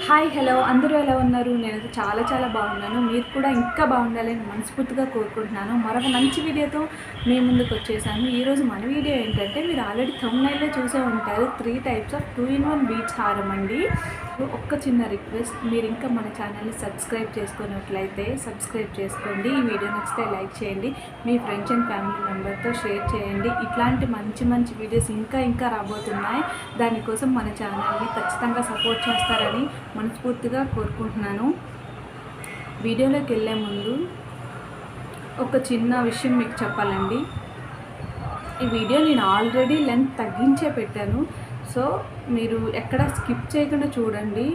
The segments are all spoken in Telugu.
హాయ్ హలో అందరూ ఎలా ఉన్నారు? నేనైతే చాలా బాగున్నాను. మీరు కూడా ఇంకా బాగుండాలని మనస్ఫూర్తిగా కోరుకుంటున్నాను. మరొక మంచి వీడియోతో మీ ముందుకు వచ్చేసాను. ఈరోజు మన వీడియో ఏంటంటే మీరు ఆల్రెడీ థంబ్నెయిల్లో చూసే ఉంటారు. 3 టైప్స్ ఆఫ్ 2-in-1 బీడ్స్ హారం అండి. ఒక్క చిన్న రిక్వెస్ట్, మీరు ఇంకా మన ఛానల్ని సబ్స్క్రైబ్ చేసుకున్నట్లయితే సబ్స్క్రైబ్ చేసుకోండి. ఈ వీడియో నచ్చితే లైక్ చేయండి, మీ ఫ్రెండ్స్ అండ్ ఫ్యామిలీ మెంబర్తో షేర్ చేయండి. ఇట్లాంటి మంచి వీడియోస్ ఇంకా రాబోతున్నాయి. దానికోసం మన ఛానల్ని ఖచ్చితంగా సపోర్ట్ చేస్తారని మనస్ఫూర్తిగా కోరుకుంటున్నాను. వీడియోలోకి వెళ్ళే ముందు ఒక చిన్న విషయం మీకు చెప్పాలండి. ఈ వీడియో నేను ఆల్రెడీ లెంత్ తగ్గించే పెట్టాను, సో మీరు ఎక్కడ స్కిప్ చేయకుండా చూడండి.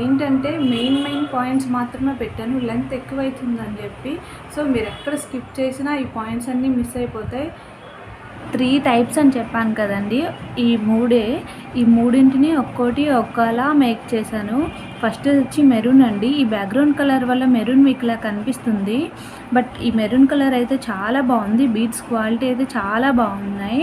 ఏంటంటే మెయిన్ పాయింట్స్ మాత్రమే పెట్టాను, లెంత్ ఎక్కువైతుందని చెప్పి. సో మీరు ఎక్కడ స్కిప్ చేసినా ఈ పాయింట్స్ అన్నీ మిస్ అయిపోతాయి. 3 టైప్స్ అని చెప్పాను కదండి, ఈ మూడింటిని ఒక్కోటి ఒక్కలా మేక్ చేశాను. ఫస్ట్ వచ్చి మెరూన్ అండి. ఈ బ్యాక్గ్రౌండ్ కలర్ వల్ల మెరూన్ మీకు ఇలా కనిపిస్తుంది, బట్ ఈ మెరూన్ కలర్ అయితే చాలా బాగుంది. బీడ్స్ క్వాలిటీ అయితే చాలా బాగున్నాయి.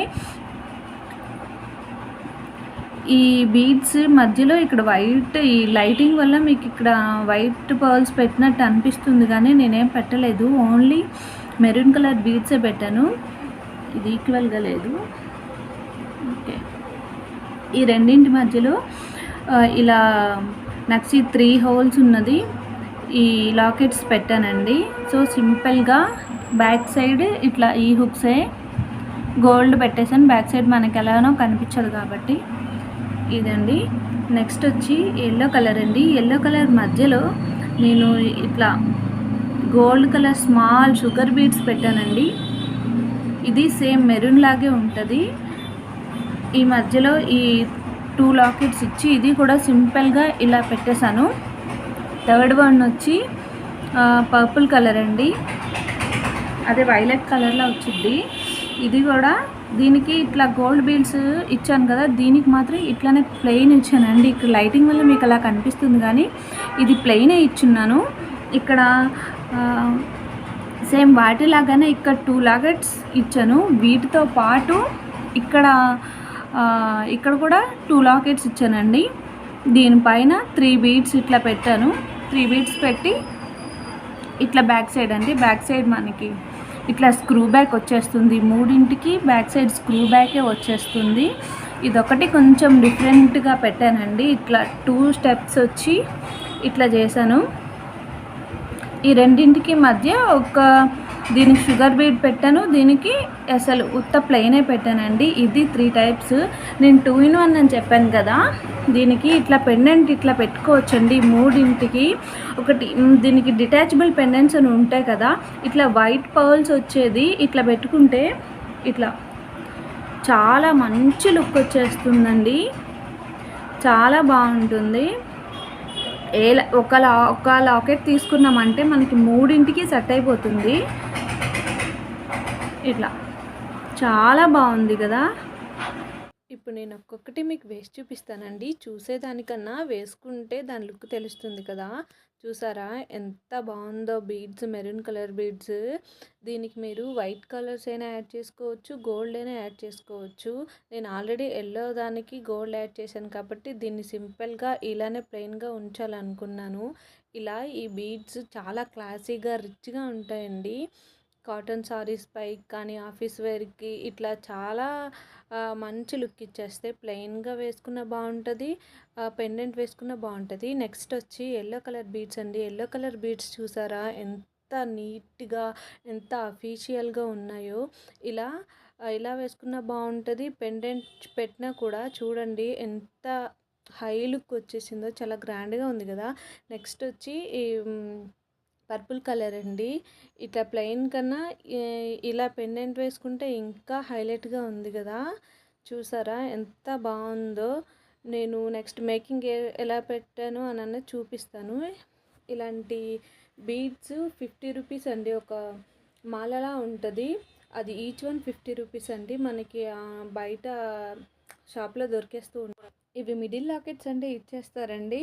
ఈ బీడ్స్ మధ్యలో ఇక్కడ వైట్, ఈ లైటింగ్ వల్ల మీకు ఇక్కడ వైట్ పర్ల్స్ పెట్టినట్టు అనిపిస్తుంది, కానీ నేనేం పెట్టలేదు, ఓన్లీ మెరూన్ కలర్ బీడ్సే పెట్టాను. ఇది ఈక్వల్గా లేదు. ఓకే, ఈ రెండింటి మధ్యలో ఇలా నక్సి 3 హోల్స్ ఉన్నది ఈ లాకెట్స్ పెట్టానండి. సో సింపుల్గా బ్యాక్ సైడ్ ఇట్లా ఈ హుక్సే గోల్డ్ పెట్టేసాను. బ్యాక్ సైడ్ మనకి ఎలానో కనిపించదు కాబట్టి ఇదండి. నెక్స్ట్ వచ్చి ఎల్లో కలర్ అండి. ఎల్లో కలర్ మధ్యలో నేను ఇట్లా gold colour small sugar beads పెట్టానండి. ఇది సేమ్ మెరూన్ లాగే ఉంటుంది. ఈ మధ్యలో ఈ 2 లాకెట్స్ ఇచ్చి ఇది కూడా సింపుల్గా ఇలా పెట్టేశాను. థర్డ్ వన్ వచ్చి పర్పుల్ కలర్ అండి, అదే వైలెట్ కలర్లో వచ్చింది. ఇది కూడా దీనికి ఇట్లా గోల్డ్ బీడ్స్ ఇచ్చాను కదా, దీనికి మాత్రం ఇట్లానే ప్లెయిన్ ఇచ్చానండి. ఇక్కడ లైటింగ్ వల్ల మీకు అలా కనిపిస్తుంది, కానీ ఇది ప్లెయినే ఇచ్చున్నాను. ఇక్కడ సేమ్ వాటిలాగానే ఇక్కడ 2 లాకెట్స్ ఇచ్చాను. వీటితో పాటు ఇక్కడ కూడా 2 లాకెట్స్ ఇచ్చానండి. దీనిపైన 3 బీడ్స్ ఇట్లా పెట్టాను. 3 బీడ్స్ పెట్టి ఇట్లా బ్యాక్ సైడ్ అండి, బ్యాక్ సైడ్ మనకి ఇట్లా స్క్రూ బ్యాక్ వచ్చేస్తుంది. మూడింటికి బ్యాక్ సైడ్ స్క్రూ బ్యాకే వచ్చేస్తుంది. ఇదొకటి కొంచెం డిఫరెంట్గా పెట్టానండి. ఇట్లా 2 స్టెప్స్ వచ్చి ఇట్లా చేశాను. ఈ రెండింటికి మధ్య దీనికి షుగర్ బీడ్ పెట్టాను, దీనికి అసలు ఉత్త ప్లెయినే పెట్టానండి. ఇది 3 టైప్స్. నేను 2-in-1 అని చెప్పాను కదా, దీనికి ఇట్లా పెండెంట్ ఇట్లా పెట్టుకోవచ్చండి. మూడింటికి ఒకటి దీనికి డిటాచబుల్ పెండెంట్స్ అని ఉంటాయి కదా, ఇట్లా వైట్ పర్ల్స్ వచ్చేది ఇట్లా పెట్టుకుంటే ఇట్లా చాలా మంచి లుక్ వచ్చేస్తుందండి, చాలా బాగుంటుంది. ఒక లాకెట్ తీసుకున్నామంటే మనకి మూడింటికి సెట్ అయిపోతుంది. ఇట్లా చాలా బాగుంది కదా. ఇప్పుడు నేను ఒక్కొక్కటి మీకు వేసి చూపిస్తానండి. చూసేదానికన్నా వేసుకుంటే దాని లుక్ తెలుస్తుంది కదా. చూసారా ఎంత బాగుందో బీడ్స్, మెరూన్ కలర్ బీడ్స్. దీనికి మీరు వైట్ కలర్స్ అయినా యాడ్ చేసుకోవచ్చు, గోల్డ్ అయినా యాడ్ చేసుకోవచ్చు. నేను ఆల్రెడీ ఎల్లో దానికి గోల్డ్ యాడ్ చేశాను కాబట్టి దీన్ని సింపుల్గా ఇలానే ప్లెయిన్గా ఉంచాలనుకున్నాను. ఇలా ఈ బీడ్స్ చాలా క్లాసీగా రిచ్గా ఉంటాయండి. కాటన్ సారీస్ పై కానీ ఆఫీస్ వేర్కి ఇట్లా చాలా మంచి లుక్ ఇచ్చేస్తే. ప్లెయిన్గా వేసుకున్న బాగుంటుంది, పెండెంట్ వేసుకున్న బాగుంటుంది. నెక్స్ట్ వచ్చి ఎల్లో కలర్ బీడ్స్ అండి. ఎల్లో కలర్ బీడ్స్ చూసారా ఎంత నీట్గా, ఎంత అఫీషియల్గా ఉన్నాయో. ఇలా వేసుకున్న బాగుంటుంది. పెండెంట్ పెట్టినా కూడా చూడండి ఎంత హై లుక్ వచ్చేసిందో, చాలా గ్రాండ్గా ఉంది కదా. నెక్స్ట్ వచ్చి ఈ పర్పుల్ కలర్ అండి. ఇట్లా ప్లెయిన్ కన్నా ఇలా పెండెంట్ వేసుకుంటే ఇంకా హైలైట్గా ఉంది కదా. చూసారా ఎంత బాగుందో. నేను నెక్స్ట్ మేకింగ్ ఎలా పెట్టాను అని అన్నది చూపిస్తాను. ఇలాంటి బీడ్స్ 50 రూపీస్ అండి, ఒక మాలలా ఉంటుంది. అది ఈచ్ వన్ 50 రూపీస్ అండి. మనకి బయట షాప్లో దొరికేస్తూ ఉంటాయి. ఇవి మిడిల్ లాకెట్స్ అంటే ఇచ్చేస్తారండి.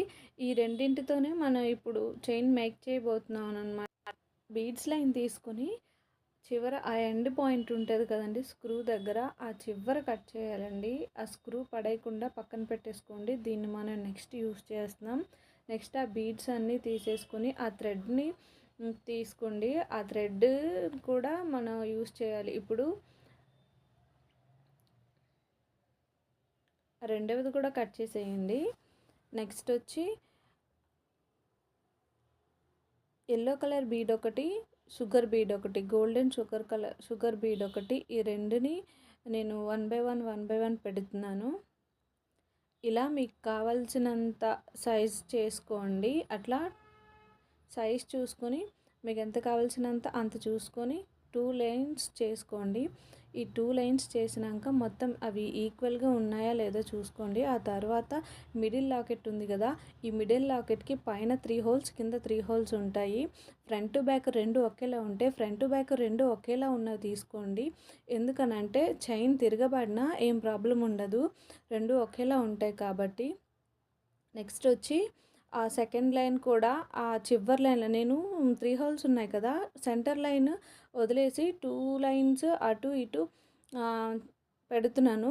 ఈ రెండింటితోనే మనం ఇప్పుడు చైన్ మేక్ చేయబోతున్నాం అన్నమాట. బీడ్స్ లైన్ తీసుకొని చివర ఆ ఎండ్ పాయింట్ ఉంటుంది కదండి, స్క్రూ దగ్గర, ఆ చివర కట్ చేయాలండి. ఆ స్క్రూ పడేయకుండా పక్కన పెట్టేసుకోండి. దీన్ని మనం నెక్స్ట్ యూస్ చేస్తున్నాం. నెక్స్ట్ ఆ బీడ్స్ అన్నీ తీసేసుకొని ఆ థ్రెడ్ని తీసుకోండి. ఆ థ్రెడ్ కూడా మనం యూస్ చేయాలి. ఇప్పుడు రెండవది కూడా కట్ చేసేయండి. నెక్స్ట్ వచ్చి ఎల్లో కలర్ బీడ్ ఒకటి, షుగర్ బీడ్ ఒకటి, గోల్డెన్ షుగర్ బీడ్ ఒకటి, ఈ రెండుని నేను 1 బై 1 పెడుతున్నాను. ఇలా మీకు కావాల్సినంత సైజ్ చేసుకోండి. అట్లా సైజ్ చూసుకొని మీకు ఎంత కావాల్సినంత అంత చూసుకొని 2 లైన్స్ చేసుకోండి. ఈ 2 లైన్స్ చేసినాక మొత్తం అవి ఈక్వల్గా ఉన్నాయా లేదో చూసుకోండి. ఆ తర్వాత మిడిల్ లాకెట్ ఉంది కదా, ఈ మిడిల్ లాకెట్కి పైన 3 హోల్స్, కింద 3 హోల్స్ ఉంటాయి. ఫ్రంట్ బ్యాక్ రెండు ఒకేలా ఉంటే ఫ్రంట్ బ్యాక్ రెండు ఒకేలా ఉన్నవి తీసుకోండి. ఎందుకనంటే చైన్ తిరగబడినా ఏం ప్రాబ్లం ఉండదు, రెండు ఒకేలా ఉంటాయి కాబట్టి. నెక్స్ట్ వచ్చి ఆ సెకండ్ లైన్ కూడా ఆ చివరి లైన్లో నేను 3 హోల్స్ ఉన్నాయి కదా, సెంటర్ లైన్ వదిలేసి 2 లైన్స్ అటు ఇటు పెడుతున్నాను.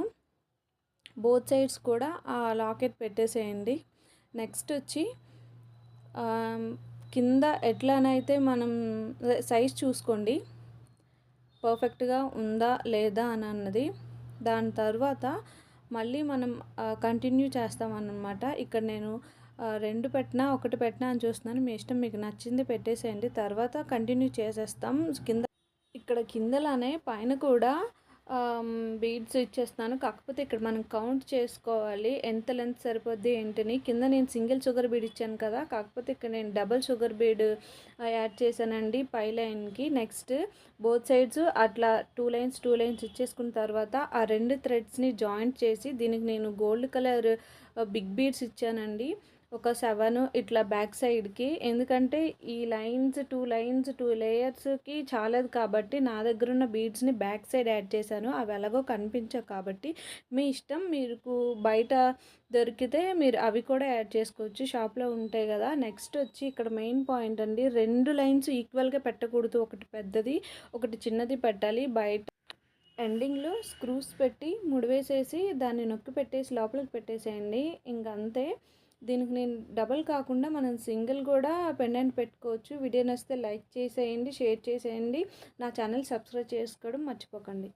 బోత్ సైడ్స్ కూడా ఆ లాకెట్ పెట్టేసేయండి. నెక్స్ట్ వచ్చి కింద ఎట్లానైతే మనం సైజ్ చూసుకోండి పర్ఫెక్ట్గా ఉందా లేదా అని అన్నది. దాని తర్వాత మళ్ళీ మనం కంటిన్యూ చేస్తామన్నమాట. ఇక్కడ నేను 2 పెట్టినా 1 పెట్టినా అని చూస్తున్నాను, మీ ఇష్టం, మీకు నచ్చింది పెట్టేసేయండి. తర్వాత కంటిన్యూ చేసేస్తాం. ఇక్కడ కిందలానే పైన కూడా బీడ్స్ ఇచ్చేస్తాను. కాకపోతే ఇక్కడ మనం కౌంట్ చేసుకోవాలి ఎంత లెంత్ సరిపోద్ది ఏంటిని. కింద నేను సింగిల్ షుగర్ బీడ్ ఇచ్చాను కదా, కాకపోతే ఇక్కడ నేను డబల్ షుగర్ బీడ్ యాడ్ చేశానండి పై లైన్కి. నెక్స్ట్ బోత్ సైడ్స్ అట్లా 2 లైన్స్ ఇచ్చేసుకున్న తర్వాత ఆ 2 థ్రెడ్స్ని జాయింట్ చేసి దీనికి నేను గోల్డ్ కలర్ బిగ్ బీడ్స్ ఇచ్చానండి, ఒక 7 ఇట్లా బ్యాక్ సైడ్కి. ఎందుకంటే ఈ లైన్స్ 2 లేయర్స్కి చాలదు కాబట్టి నా దగ్గర ఉన్న బీడ్స్ని బ్యాక్ సైడ్ యాడ్ చేశాను. అవి ఎలాగో కనిపించవు కాబట్టి మీ ఇష్టం, మీకు బయట దొరికితే మీరు అవి కూడా యాడ్ చేసుకోవచ్చు, షాప్లో ఉంటాయి కదా. నెక్స్ట్ వచ్చి ఇక్కడ మెయిన్ పాయింట్ అండి, 2 లైన్స్ ఈక్వల్గా పెట్టకూడదు, ఒకటి పెద్దది ఒకటి చిన్నది పెట్టాలి. బయట ఎండింగ్లో స్క్రూస్ పెట్టి ముడివేసేసి దాన్ని నొక్కి పెట్టేసి లోపలికి పెట్టేసేయండి, ఇంకంతే. దీనికి నేను డబల్ కాకుండా మనం సింగిల్ కూడా పెండెంట్ పెట్టుకోవచ్చు. వీడియో నచ్చితే లైక్ చేసేయండి, షేర్ చేసేయండి, నా ఛానల్ సబ్స్క్రైబ్ చేసుకోవడం మర్చిపోకండి.